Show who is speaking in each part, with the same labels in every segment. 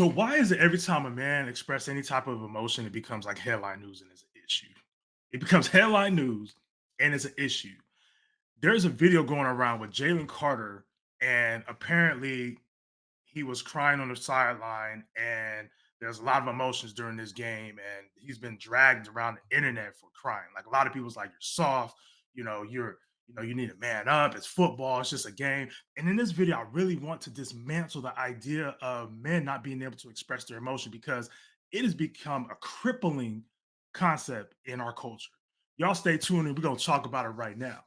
Speaker 1: So why is it every time a man expresses any type of emotion, it becomes like headline news and it's an issue? It becomes headline news and it's an issue. There's a video going around with Jalen Carter, and apparently he was crying on the sideline, and there's a lot of emotions during this game, and he's been dragged around the internet for crying. Like a lot of people's like, you're soft, you need to man up. It's football, it's just a game. And in this video, I really want to dismantle the idea of men not being able to express their emotion because it has become a crippling concept in our culture. Y'all stay tuned and we're gonna talk about it right now.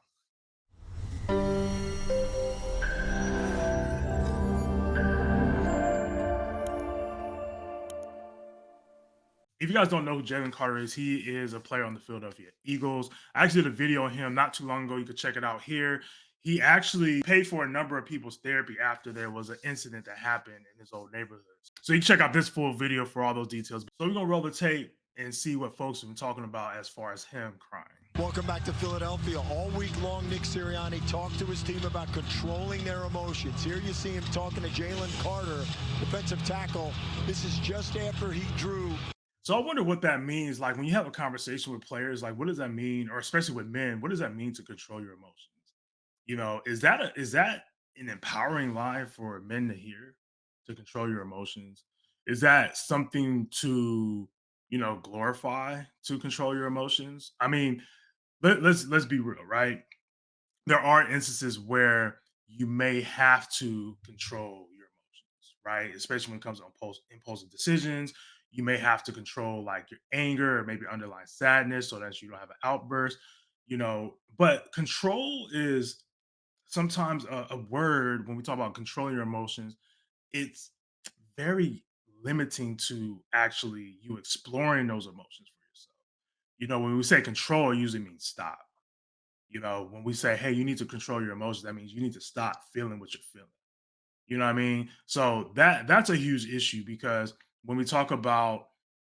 Speaker 1: If you guys don't know who Jalen Carter is, he is a player on the Philadelphia Eagles. I actually did a video on him not too long ago. You could check it out here. He actually paid for a number of people's therapy after there was an incident that happened in his old neighborhood. So you can check out this full video for all those details. So we're gonna roll the tape and see what folks have been talking about as far as him crying.
Speaker 2: Welcome back to Philadelphia. All week long, Nick Sirianni talked to his team about controlling their emotions. Here you see him talking to Jalen Carter, defensive tackle. This is just after he drew.
Speaker 1: So I wonder what that means. Like when you have a conversation with players, like what does that mean, or especially with men, what does that mean to control your emotions? Is that an empowering line for men to hear, to control your emotions? Is that something to, glorify, to control your emotions? I mean, let's be real, right? There are instances where you may have to control your emotions, right? Especially when it comes to impulsive decisions. You may have to control like your anger or maybe underlying sadness so that you don't have an outburst, but control is sometimes a word when we talk about controlling your emotions. It's very limiting to actually you exploring those emotions for yourself. When we say control, it usually means stop. When we say, hey, you need to control your emotions, that means you need to stop feeling what you're feeling. You know what I mean? So that's a huge issue because when we talk about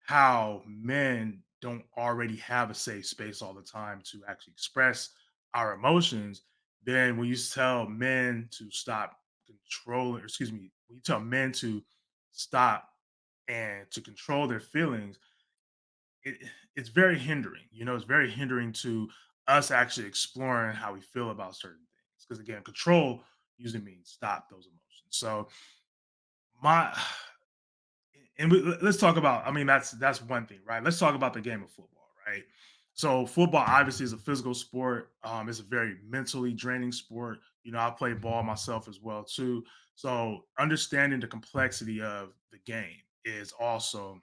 Speaker 1: how men don't already have a safe space all the time to actually express our emotions, then when you tell men to stop controlling, or excuse me, when you tell men to stop and to control their feelings, it, it's very hindering. It's very hindering to us actually exploring how we feel about certain things. Because again, control usually means stop those emotions. So my and let's talk about. I mean, that's one thing, right? Let's talk about the game of football, right? So football obviously is a physical sport. It's a very mentally draining sport. I play ball myself as well too. So understanding the complexity of the game is also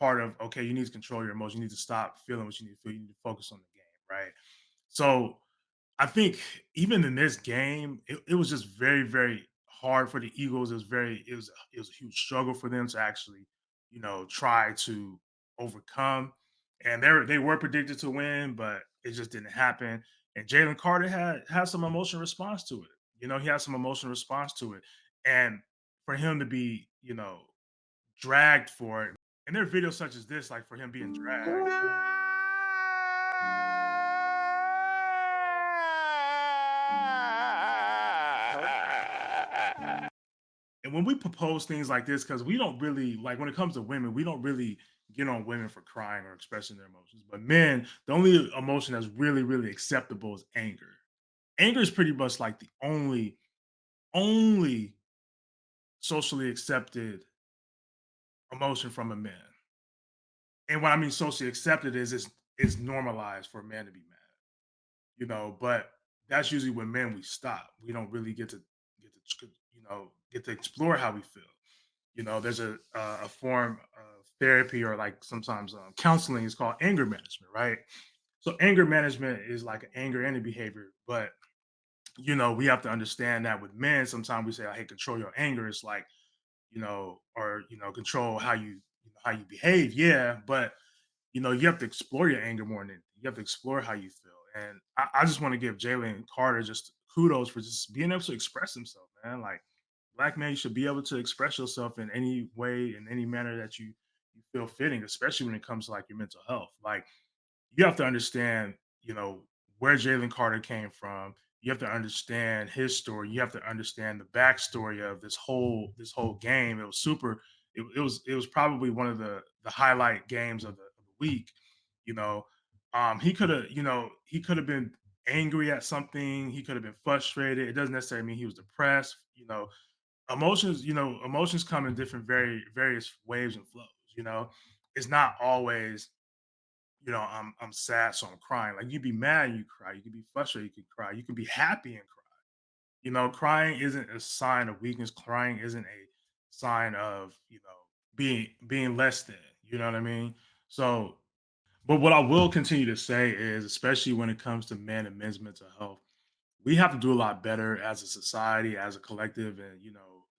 Speaker 1: part of, okay, you need to control your emotions. You need to stop feeling what you need to feel. You need to focus on the game, right? So I think even in this game, it was just very, very hard for the Eagles. It was a huge struggle for them to actually, try to overcome. And they were predicted to win, but it just didn't happen. And Jalen Carter had some emotional response to it. He had some emotional response to it. And for him to be, dragged for it. And there are videos such as this, like for him being dragged. And when we propose things like this, because we don't really like when it comes to women, we don't really get on women for crying or expressing their emotions. But men, the only emotion that's really, really acceptable is anger. Anger is pretty much like the only socially accepted emotion from a man. And what I mean socially accepted is it's normalized for a man to be mad, but that's usually when men we stop. We don't really get to explore how we feel. There's a form of therapy or like sometimes counseling is called anger management, right? So anger management is like anger and a behavior, but we have to understand that with men, sometimes we say, "Hey, control your anger." It's like, or control how you behave. Yeah, but you have to explore your anger more than anything. You have to explore how you feel. And I just want to give Jalen Carter just kudos for just being able to express himself, man. Like black man, you should be able to express yourself in any way, in any manner that you feel fitting, especially when it comes to like your mental health. Like you have to understand, where Jalen Carter came from. you have to understand his story. You have to understand the backstory of this whole game. It was super. It was probably one of the highlight games of the week. You know, he could have he could have been angry at something. He could have been frustrated. It doesn't necessarily mean he was depressed. Emotions come in different various waves and flows. It's not always I'm sad, so I'm crying. Like you be mad, you cry. You can be frustrated, you can cry. You can be happy and cry. Crying isn't a sign of weakness. Crying isn't a sign of being less than. You know what I mean? So, but what I will continue to say is, especially when it comes to men and men's mental health, we have to do a lot better as a society, as a collective, and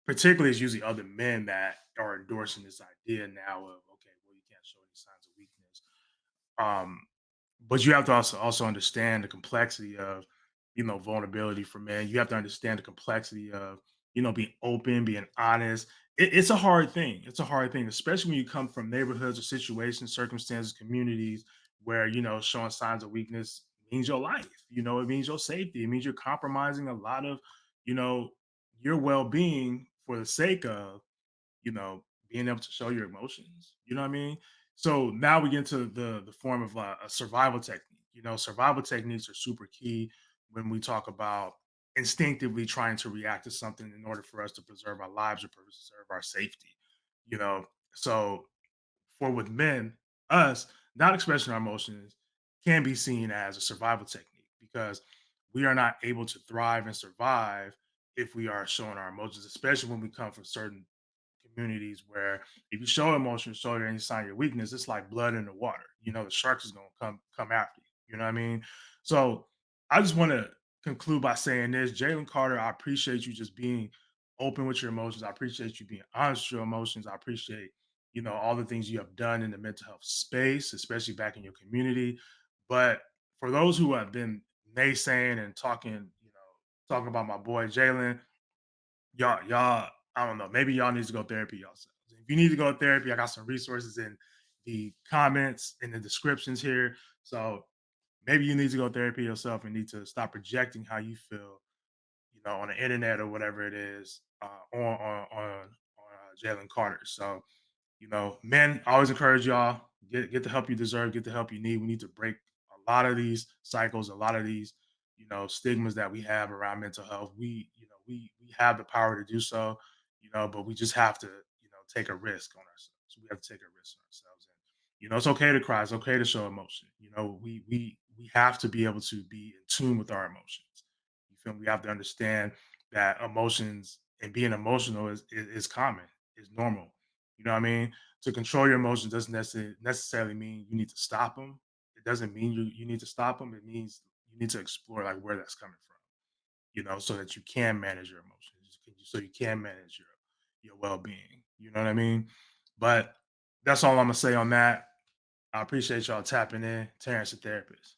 Speaker 1: particularly it's usually other men that are endorsing this idea now of okay, well, you can't show any signs of weakness. Um, but you have to also understand the complexity of vulnerability for men. You have to understand the complexity of being open, being honest. It's a hard thing. It's a hard thing, especially when you come from neighborhoods or situations, circumstances, communities where showing signs of weakness means your life. It means your safety. It means you're compromising a lot of you know your well-being for the sake of being able to show your emotions. You know what I mean? So now we get into the form of a survival technique. Survival techniques are super key when we talk about instinctively trying to react to something in order for us to preserve our lives or preserve our safety. You know, so for with men, us not expressing our emotions can be seen as a survival technique because we are not able to thrive and survive if we are showing our emotions, especially when we come from certain communities where if you show emotion, show any sign of your weakness, it's like blood in the water. The sharks is gonna come after you. You know what I mean? So I just want to conclude by saying this. Jalen Carter, I appreciate you just being open with your emotions. I appreciate you being honest with your emotions. I appreciate, all the things you have done in the mental health space, especially back in your community. But for those who have been naysaying and talking about my boy Jalen, y'all, I don't know. Maybe y'all need to go therapy yourselves. If you need to go to therapy, I got some resources in the comments in the descriptions here. So maybe you need to go therapy yourself and need to stop projecting how you feel, on the internet or whatever it is, on Jalen Carter. So men, I always encourage y'all get the help you deserve, get the help you need. We need to break a lot of these cycles, a lot of these stigmas that we have around mental health. We have the power to do so, but we just have to take a risk on ourselves. We have to take a risk on ourselves, and it's okay to cry. It's okay to show emotion. We have to be able to be in tune with our emotions. You feel me? We have to understand that emotions and being emotional is common, is normal. You know what I mean? To control your emotions doesn't necessarily mean you need to stop them. It doesn't mean you need to stop them. It means you need to explore like where that's coming from, so that you can manage your emotions, so you can manage your well-being. You know what I mean? But that's all I'm gonna say on that. I appreciate y'all tapping in. Terrence, the therapist.